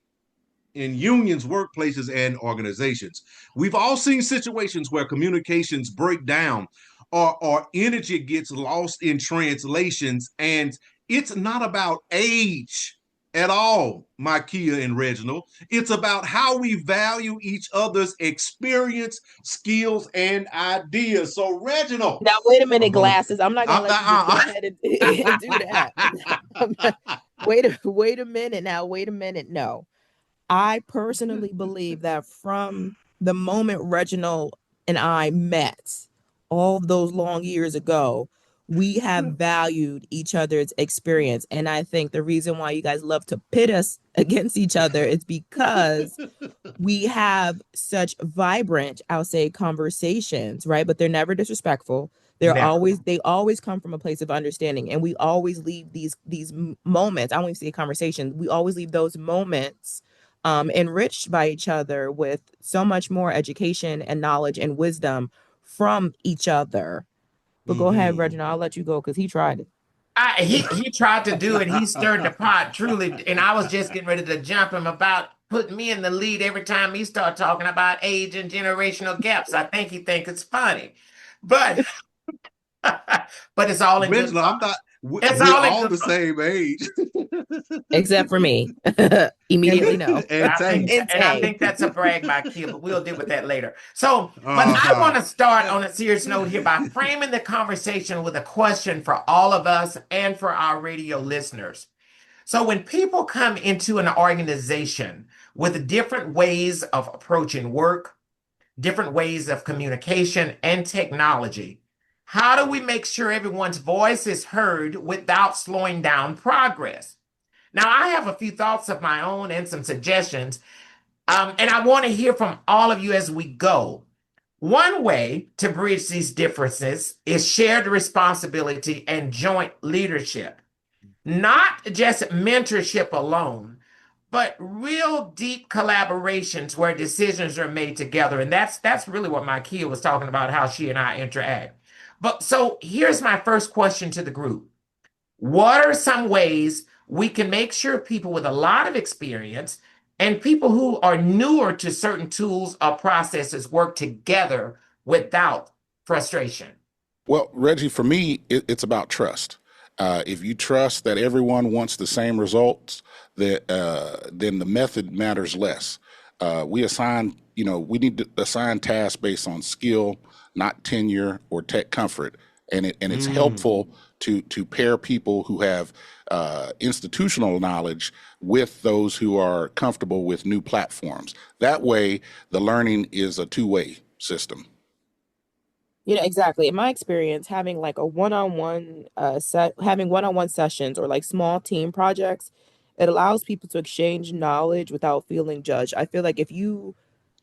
in unions, workplaces, and organizations. We've all seen situations where communications break down or energy gets lost in translations, and it's not about age at all, Mikeya and Reginald. It's about how we value each other's experience, skills, and ideas. So, Reginald, Now, wait a I'm minute, gonna. glasses. I'm not gonna let you just go ahead and, and do that. Wait a minute now. Wait a minute. No. I personally believe that from the moment Reginald and I met all those long years ago, we have valued each other's experience. And I think the reason why you guys love to pit us against each other is because we have such vibrant, I'll say, conversations, right? But they're never disrespectful. Never. They always come from a place of understanding, and we always leave these moments. I won't even say conversation. We always leave those moments enriched by each other with so much more education and knowledge and wisdom from each other. But go ahead, Mhm. Reginald. I'll let you go because he tried it. He tried to do it. He stirred the pot truly, and I was just getting ready to jump him about putting me in the lead every time he start talking about age and generational gaps. I think he think it's funny, but but it's all in good Reginald, fun. I'm not. It's We're all in all good the fun. same age. Except for me. Immediately no. And Tay. And I Tay. think that's a brag by Kia, but we'll deal with that later. So, but I Uh-huh. want to start on a serious note here by framing the conversation with a question for all of us and for our radio listeners. So, when people come into an organization with different ways of approaching work, different ways of communication and technology, how do we make sure everyone's voice is heard without slowing down progress? Now, I have a few thoughts of my own and some suggestions, and I want to hear from all of you as we go. One way to bridge these differences is shared responsibility and joint leadership, not just mentorship alone, but real deep collaborations where decisions are made together. And that's really what Mikeya was talking about, how she and I interact. But so here's my first question to the group. What are some ways we can make sure people with a lot of experience and people who are newer to certain tools or processes work together without frustration? Well, Reggie, for me, it's about trust. If you trust that everyone wants the same results, that then the method matters less. We need to assign tasks based on skill, not tenure or tech comfort, and it's Mm. helpful to pair people who have institutional knowledge with those who are comfortable with new platforms. That way, the learning is a two-way system. Exactly. In my experience, having like a one-on-one having one-on-one sessions or like small team projects, it allows people to exchange knowledge without feeling judged. I feel like if you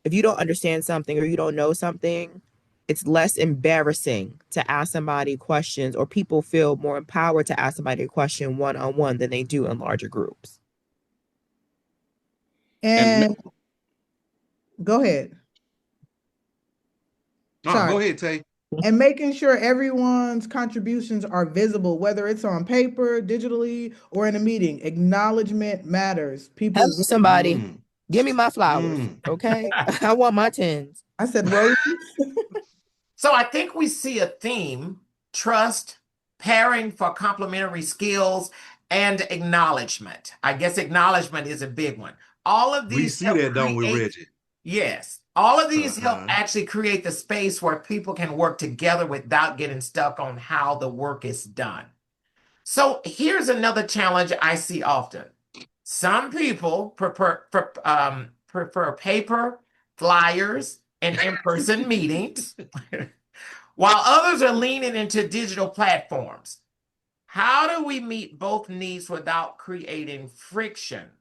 don't understand something or you don't know something, it's less embarrassing to ask somebody questions, or people feel more empowered to ask somebody a question one-on-one than they do in larger groups. And And go ahead. Sorry. Go ahead, Tay. And making sure everyone's contributions are visible, whether it's on paper, digitally, or in a meeting. Acknowledgement matters. Hello, People, somebody. Mm. Give me my flowers, Mm. okay? I want my tens. I said, Rose. So I think we see a theme: trust, pairing for complementary skills, and acknowledgement. I guess acknowledgement is a big one. All of We these see help that, don't we, create, Reggie? yes, all of these help Uh-huh. actually create the space where people can work together without getting stuck on how the work is done. So here's another challenge I see often. Some people prefer paper, flyers, and in-person meetings, while others are leaning into digital platforms. How do we meet both needs without creating friction?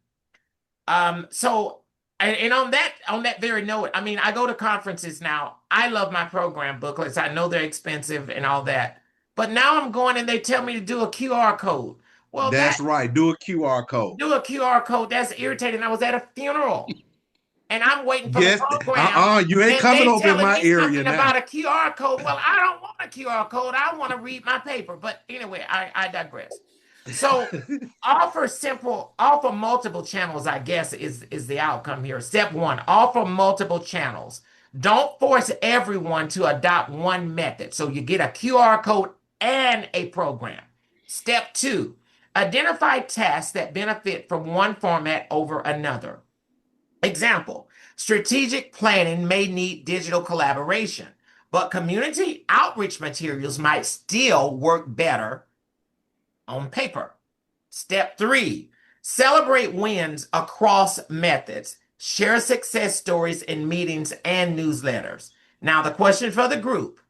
So and on that very note, I mean, I go to conferences now. I love my program booklets. I know they're expensive and all that. But now I'm going and they tell me to do a QR code. Well, that That's right. Do a QR code. do a QR code, that's irritating. I was at a funeral and I'm waiting for the Yes. program You ain't and coming they over in telling my me area something now. about a QR code. Well, I don't want a QR code. I want to read my paper. But anyway, I digress. So offer multiple channels, I guess, is the outcome here. Step one, offer multiple channels. Don't force everyone to adopt one method. So you get a QR code and a program. Step two, identify tasks that benefit from one format over another. Example, strategic planning may need digital collaboration, but community outreach materials might still work better on paper. Step three, celebrate wins across methods. Share success stories in meetings and newsletters. Now, the question for the group,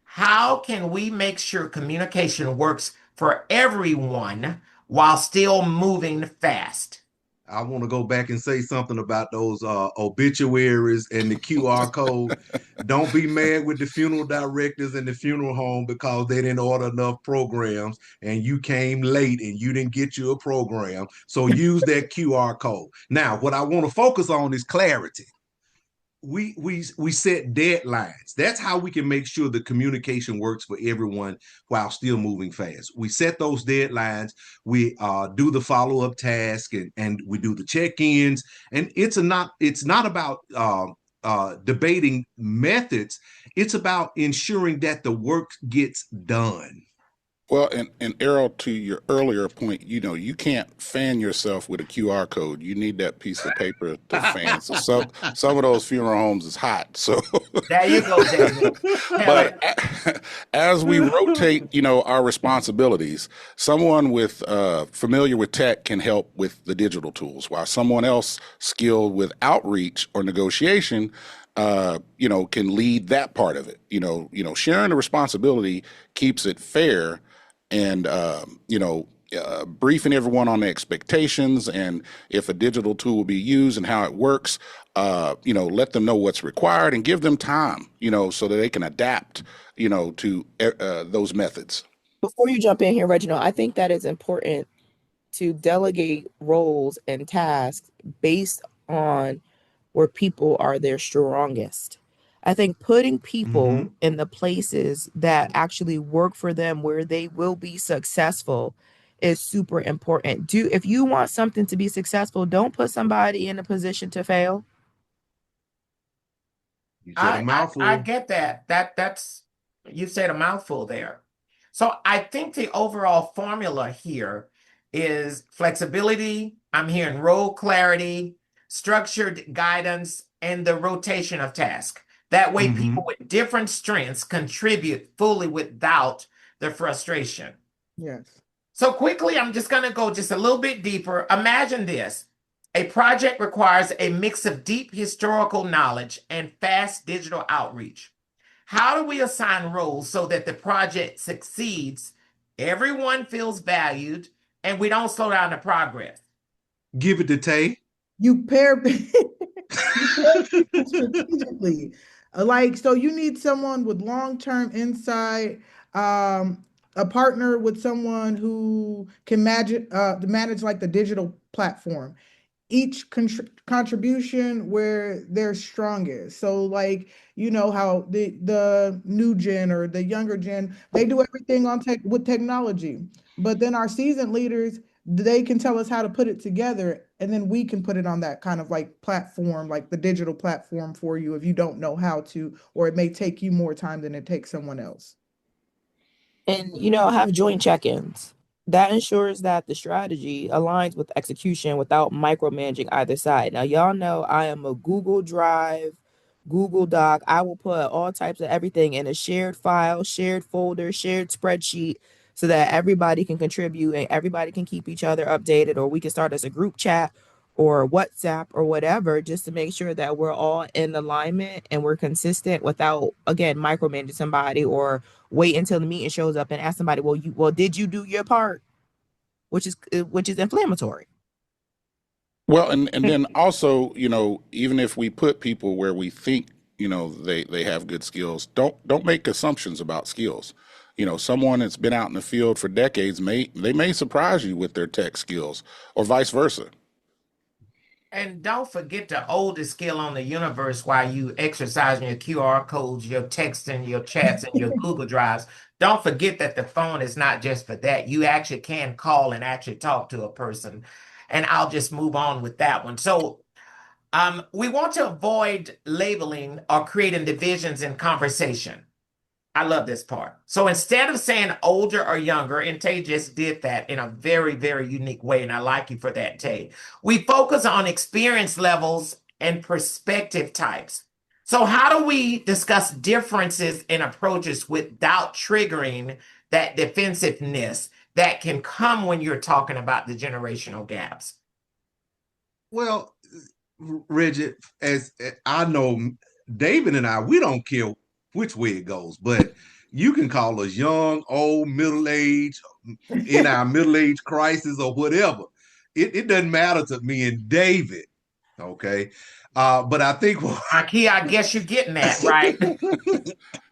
how can we make sure communication works for everyone while still moving fast? I want to go back and say something about those obituaries and the QR code. Don't be mad with the funeral directors and the funeral home because they didn't order enough programs and you came late and you didn't get you a program. So use that QR code. Now, what I want to focus on is clarity. We set deadlines. That's how we can make sure the communication works for everyone while still moving fast. We set those deadlines. We do the follow-up task and we do the check-ins. And it's not about debating methods. It's about ensuring that the work gets done. Well, and Errol, to your earlier point, you can't fan yourself with a QR code. You need that piece of paper to fan. So some of those funeral homes is hot. So there you go, David. But as we rotate, our responsibilities, someone with familiar with tech can help with the digital tools, while someone else skilled with outreach or negotiation can lead that part of it. Sharing the responsibility keeps it fair, and briefing everyone on the expectations, and if a digital tool will be used and how it works, let them know what's required and give them time, so that they can adapt, to those methods. Before you jump in here, Reginald, I think that it's important to delegate roles and tasks based on where people are their strongest. I think putting people in the places that actually work for them, where they will be successful, is super important. If you want something to be successful, don't put somebody in a position to fail. You said a mouthful. I get that. That's you said a mouthful there. So I think the overall formula here is flexibility. I'm hearing role clarity, structured guidance, and the rotation of tasks. That way, people with different strengths contribute fully without the frustration. Yes. So quickly, I'm just going to go just a little bit deeper. Imagine this. A project requires a mix of deep historical knowledge and fast digital outreach. How do we assign roles so that the project succeeds, everyone feels valued, and we don't slow down the progress? Give it to Tay. You pair people strategically. So you need someone with long-term insight, a partner with someone who can manage like the digital platform. Each contribution where they're strongest. So how the new gen or the younger gen, they do everything with technology. But then our seasoned leaders, they can tell us how to put it together, and then we can put it on that kind of like platform, like the digital platform for you if you don't know how to, or it may take you more time than it takes someone else. And, have joint check-ins. That ensures that the strategy aligns with execution without micromanaging either side. Now, y'all know I am a Google Drive, Google Doc. I will put all types of everything in a shared file, shared folder, shared spreadsheet, so that everybody can contribute and everybody can keep each other updated, or we can start as a group chat or WhatsApp or whatever, just to make sure that we're all in alignment and we're consistent without, again, micromanaging somebody, or wait until the meeting shows up and ask somebody, well, did you do your part? Which is inflammatory. Well, and then also, even if we put people where we think, they have good skills, don't make assumptions about skills. Someone that's been out in the field for decades may surprise you with their tech skills, or vice versa. And don't forget the oldest skill on the universe while you exercising your QR codes, your texting, your chats, and your Google Drives. Don't forget that the phone is not just for that. You actually can call and actually talk to a person. And I'll just move on with that one. So we want to avoid labeling or creating divisions in conversation. I love this part. So instead of saying older or younger, and Tay just did that in a very, very unique way, and I like you for that, Tay. We focus on experience levels and perspective types. So how do we discuss differences in approaches without triggering that defensiveness that can come when you're talking about the generational gaps? Well, Reggie, as I know, David and I, we don't care which way it goes, but you can call us young, old, middle age, in our middle age crisis or whatever. It doesn't matter to me and David. Okay. But I think Mikeya, I guess you're getting that, right?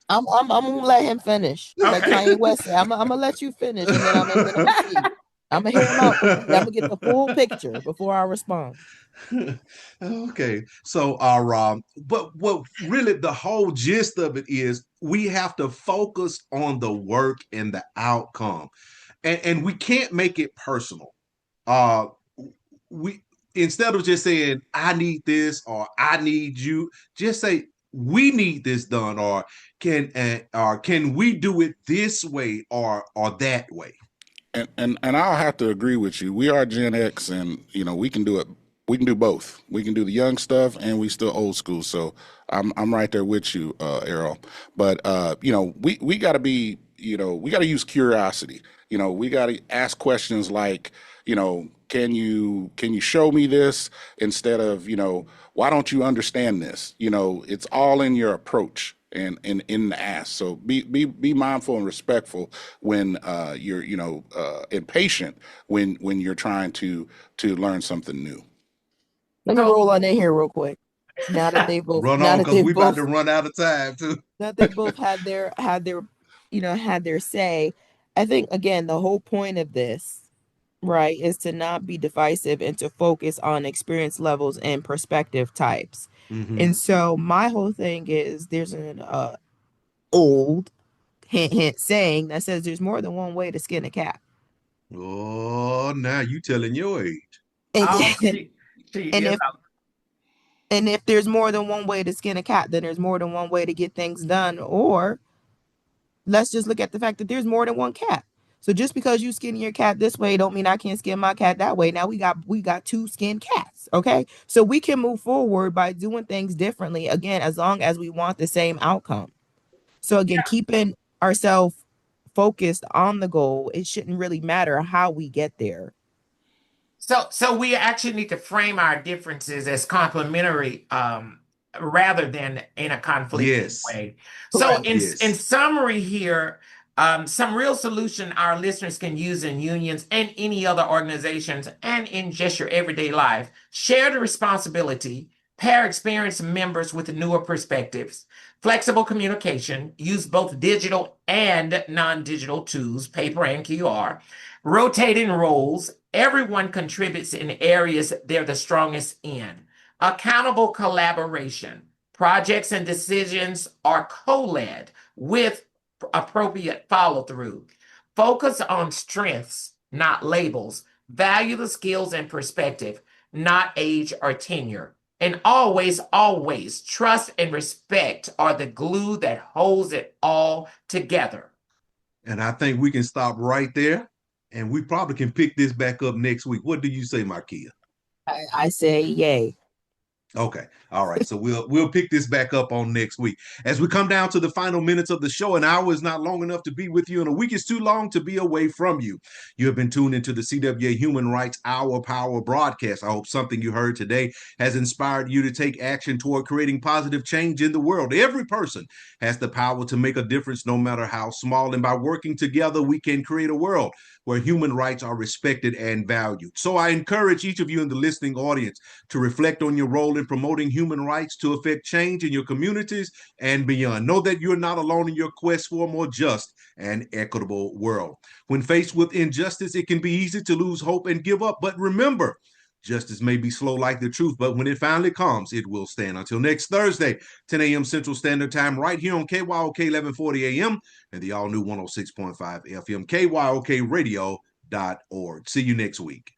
I'm gonna let him finish. Like Okay. Kanye West said, I'm gonna let you finish, and then I'm gonna see. I'm gonna hear him out. I'm gonna get the full picture before I respond. Okay, so but what really the whole gist of it is we have to focus on the work and the outcome, and we can't make it personal. We instead of just saying I need this or I need you, just say we need this done, or can we do it this way or that way. And I'll have to agree with you. We are Gen X, and we can do it. We can do both. We can do the young stuff, and we still old school. So I'm right there with you, Errol. But we got to be, we got to use curiosity. We got to ask questions like, can you show me this, instead of, why don't you understand this? It's all in your approach and in the ask. So be mindful and respectful when you're impatient when you're trying to learn something new. Let me roll on in here real quick. Now that they both, Run now on that because they we about both, to run out of time too. now they both had their say. I think again the whole point of this, right, is to not be divisive and to focus on experience levels and perspective types. Mm-hmm. And so my whole thing is there's an old hint hint saying that says there's more than one way to skin a cat. Oh, now you telling your age. And Oh, she and is. if there's more than one way to skin a cat, then there's more than one way to get things done. Or let's just look at the fact that there's more than one cat. So just because you skin your cat this way don't mean I can't skin my cat that way. Now we got two skinned cats. Okay. So we can move forward by doing things differently, again, as long as we want the same outcome. So again, keeping ourselves focused on the goal, it shouldn't really matter how we get there. So we actually need to frame our differences as complementary, rather than in a conflicting Yes. way. So Correct. in Yes. summary here, some real solution our listeners can use in unions and any other organizations and in just your everyday life. Share the responsibility, pair experienced members with newer perspectives, flexible communication, use both digital and non-digital tools, paper and QR, rotating roles. Everyone contributes in areas they're the strongest in. Accountable collaboration. Projects and decisions are co-led with appropriate follow-through. Focus on strengths, not labels. Value the skills and perspective, not age or tenure. And always, always, trust and respect are the glue that holds it all together. And I think we can stop right there. And we probably can pick this back up next week. What do you say, Mikeya? I say yay. Okay. All right. So we'll pick this back up on next week. As we come down to the final minutes of the show, an hour is not long enough to be with you, and a week is too long to be away from you. You have been tuned into the CWA Human Rights Hour Power broadcast. I hope something you heard today has inspired you to take action toward creating positive change in the world. Every person has the power to make a difference, no matter how small. And by working together, we can create a world where human rights are respected and valued. So I encourage each of you in the listening audience to reflect on your role in promoting human rights to affect change in your communities and beyond. Know that you're not alone in your quest for a more just and equitable world. When faced with injustice, it can be easy to lose hope and give up. But remember, Justice may be slow like the truth, but when it finally comes, it will stand. Until next Thursday, 10 a.m. Central Standard Time, right here on KYOK 1140 a.m. and the all-new 106.5 FM, KYOKradio.org. See you next week.